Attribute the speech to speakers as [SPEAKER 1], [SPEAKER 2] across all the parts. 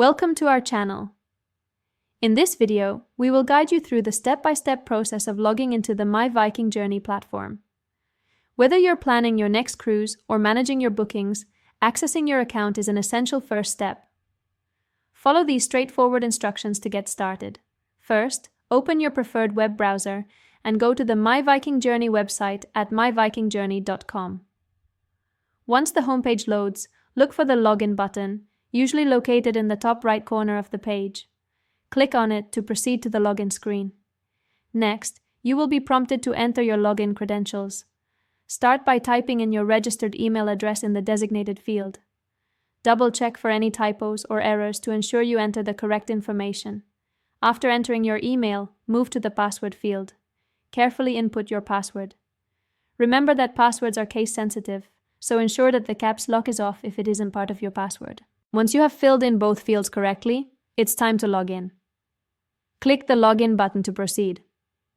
[SPEAKER 1] Welcome to our channel. In this video, we will guide you through the step-by-step process of logging into the My Viking Journey platform. Whether you're planning your next cruise or managing your bookings, accessing your account is an essential first step. Follow these straightforward instructions to get started. First, open your preferred web browser and go to the My Viking Journey website at myvikingjourney.com. Once the homepage loads, look for the Login button, usually located in the top right corner of the page. Click on it to proceed to the login screen. Next, you will be prompted to enter your login credentials. Start by typing in your registered email address in the designated field. Double-check for any typos or errors to ensure you enter the correct information. After entering your email, move to the password field. Carefully input your password. Remember that passwords are case-sensitive, so ensure that the caps lock is off if it isn't part of your password. Once you have filled in both fields correctly, it's time to log in. Click the Login button to proceed.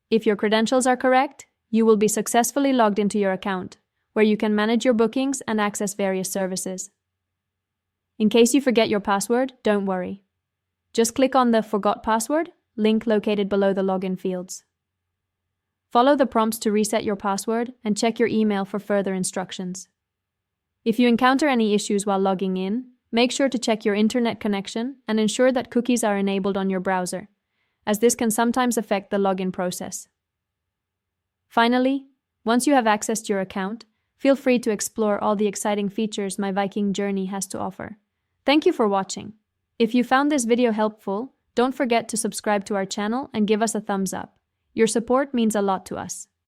[SPEAKER 1] If your credentials are correct, you will be successfully logged into your account, where you can manage your bookings and access various services. In case you forget your password, don't worry. Just click on the Forgot Password link located below the login fields. Follow the prompts to reset your password and check your email for further instructions. If you encounter any issues while logging in, make sure to check your internet connection and ensure that cookies are enabled on your browser, as this can sometimes affect the login process. Finally, once you have accessed your account, feel free to explore all the exciting features My Viking Journey has to offer. Thank you for watching. If you found this video helpful, don't forget to subscribe to our channel and give us a thumbs up. Your support means a lot to us.